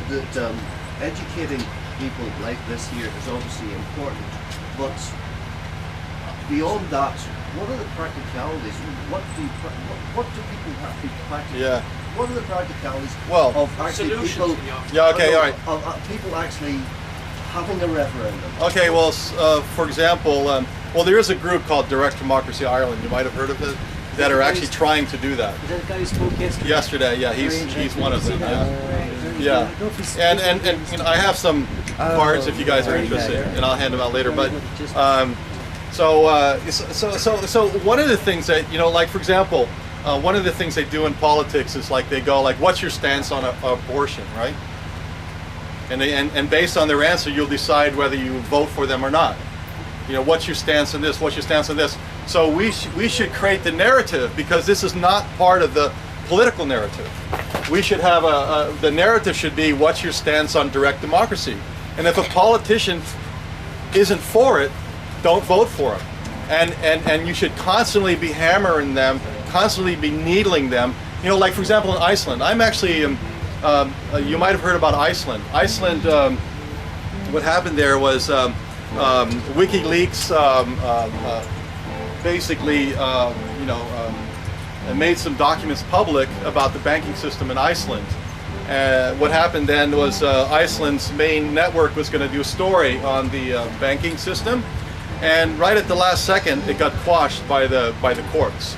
that educating people like this here is obviously important, but beyond that, what are the practicalities? What do people have to practice? Yeah. What are the practicalities of actually people? Yeah. Okay. All right. Of people actually having a referendum. Okay. Well, for example, well, there is a group called Direct Democracy Ireland. You might have heard of it. That are actually trying to do that. Is that the guy who spoke yesterday? Yesterday, yeah, he's one of them. Yeah. And you know, I have some cards if you guys are interested, and I'll hand them out later. But so one of the things that, you know, like for example, one of the things they do in politics is like they go like, what's your stance on abortion, right? And based on their answer, you'll decide whether you vote for them or not. You know, what's your stance on this? What's your stance on this? So we should create the narrative, because this is not part of the political narrative. We should have the narrative should be, what's your stance on direct democracy? And if a politician isn't for it, don't vote for him. And you should constantly be hammering them, constantly be needling them. You know, like for example in Iceland, I'm actually, you might have heard about Iceland. Iceland, what happened there was WikiLeaks basically, made some documents public about the banking system in Iceland. What happened then was Iceland's main network was going to do a story on the banking system, and right at the last second, it got quashed by the courts.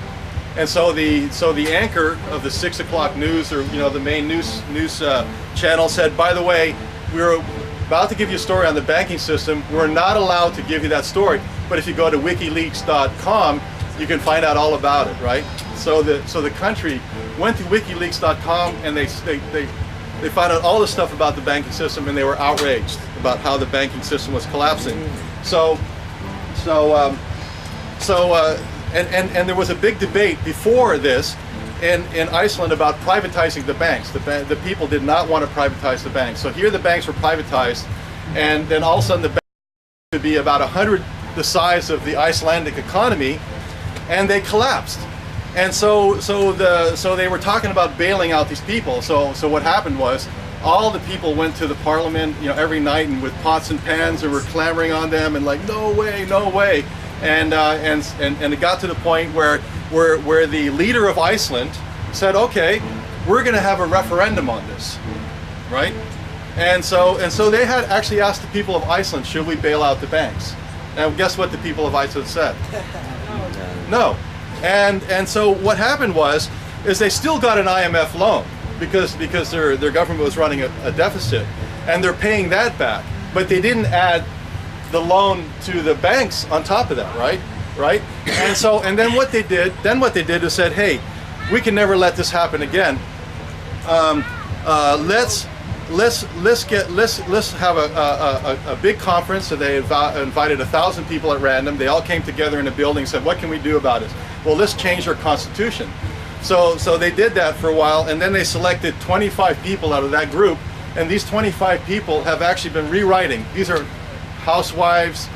And so the anchor of the 6 o'clock news, or the main news channel, said, by the way, we're about to give you a story on the banking system. We're not allowed to give you that story, but if you go to WikiLeaks.com, you can find out all about it, right? So the country went to WikiLeaks.com, and they found out all the stuff about the banking system, and they were outraged about how the banking system was collapsing. And there was a big debate before this in Iceland about privatizing the banks. The people did not want to privatize the banks. So here the banks were privatized, and then all of a sudden the banks would be about 100 the size of the Icelandic economy, and they collapsed. And so they were talking about bailing out these people. So what happened was, all the people went to the parliament, every night, and with pots and pans, and were clamoring on them, and like, no way, no way. And it got to the point where the leader of Iceland said, okay, we're going to have a referendum on this, right? And so they had actually asked the people of Iceland, should we bail out the banks? And guess what the people of Iceland said? No. And so what happened is they still got an IMF loan because their government was running a deficit, and they're paying that back, but they didn't add the loan to the banks on top of that, right? And then what they did is said, hey, we can never let this happen again. Let's have a big conference. So they invited 1,000 people at random. They all came together in a building and said, what can we do about it? Well, let's change our constitution. So they did that for a while, and then they selected 25 people out of that group, and these 25 people have actually been rewriting. These are housewives,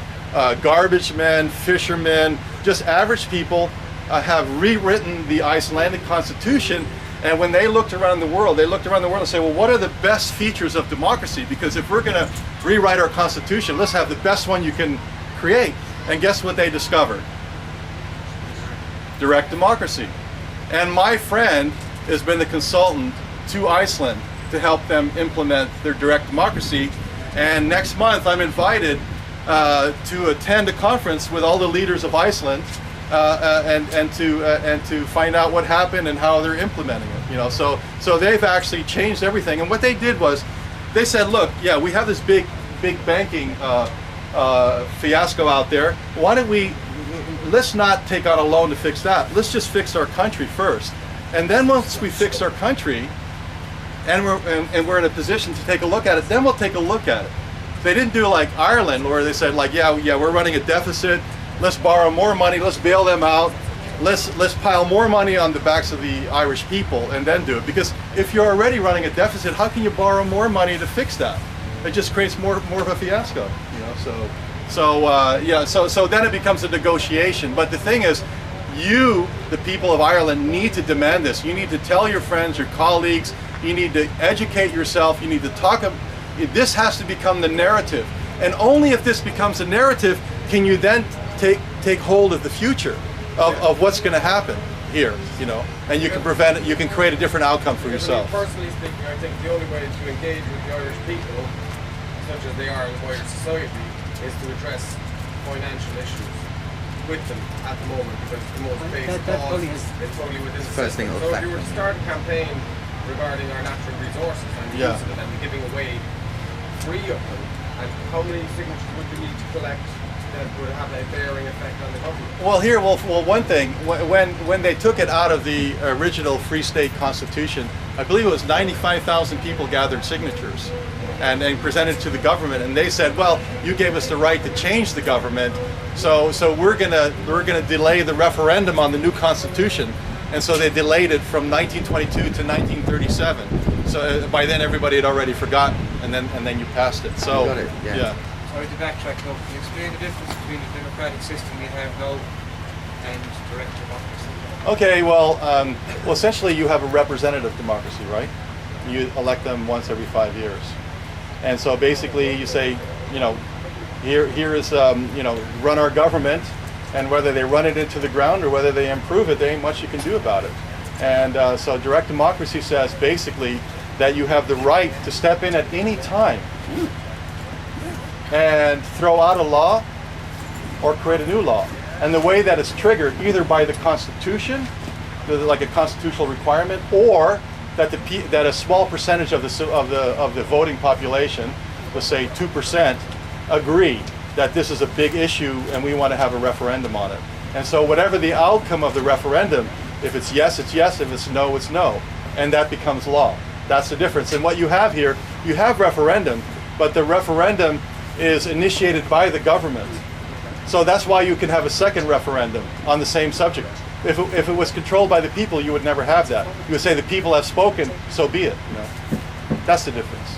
garbage men, fishermen, just average people, have rewritten the Icelandic constitution. And when they looked around the world, and said, well, what are the best features of democracy? Because if we're going to rewrite our constitution, let's have the best one you can create. And guess what they discovered? Direct democracy. And my friend has been the consultant to Iceland to help them implement their direct democracy. And next month, I'm invited to attend a conference with all the leaders of Iceland, and to find out what happened and how they're implementing it. So they've actually changed everything. And what they did was, they said, look, yeah, we have this big banking fiasco out there. Why don't let's not take out a loan to fix that. Let's just fix our country first. And then once we fix our country, and we're in a position to take a look at it, then we'll take a look at it. They didn't do like Ireland, where they said, like, yeah, we're running a deficit, let's borrow more money, let's bail them out, let's pile more money on the backs of the Irish people, and then do it. Because if you're already running a deficit, how can you borrow more money to fix that? It just creates more of a fiasco, So then it becomes a negotiation. But the thing is, you, the people of Ireland, need to demand this. You need to tell your friends, your colleagues, You need to educate yourself. You need to talk. This has to become the narrative, and only if this becomes a narrative can you then take hold of the future of what's going to happen here, you know, and you can prevent it. You can create a different outcome for yourself. Personally speaking, I think the only way to engage with the Irish people, such as they are in wider society, is to address financial issues with them at the moment, because the most basic cause is totally within the system. So if you were to start a campaign regarding our natural resources and the use of them and the giving away free of them, and how many signatures would you need to collect that would have a bearing effect on the government? Well, one thing, when they took it out of the original Free State Constitution, I believe it was 95,000 people gathered signatures and presented to the government, and they said, well, you gave us the right to change the government, so we're gonna delay the referendum on the new Constitution, and so they delayed it from 1922 to 1937. So by then everybody had already forgotten, and then you passed it. So got it, yeah. Sorry to backtrack, though. Can you explain the difference between the democratic system we have now and direct democracy? Okay, well, essentially you have a representative democracy, right? You elect them once every 5 years. And so basically you say, you know, here is, you know, run our government, and whether they run it into the ground or whether they improve it, there ain't much you can do about it. And so direct democracy says basically that you have the right to step in at any time and throw out a law or create a new law. And the way that it's triggered, either by the Constitution, like a constitutional requirement, or that that a small percentage of the voting population, let's say 2%, agree that this is a big issue and we want to have a referendum on it. And so whatever the outcome of the referendum, if it's yes, it's yes, if it's no, it's no. And that becomes law. That's the difference. And what you have here, you have referendum, but the referendum is initiated by the government. So that's why you can have a second referendum on the same subject. If it was controlled by the people, you would never have that. You would say the people have spoken, so be it. You know? That's the difference.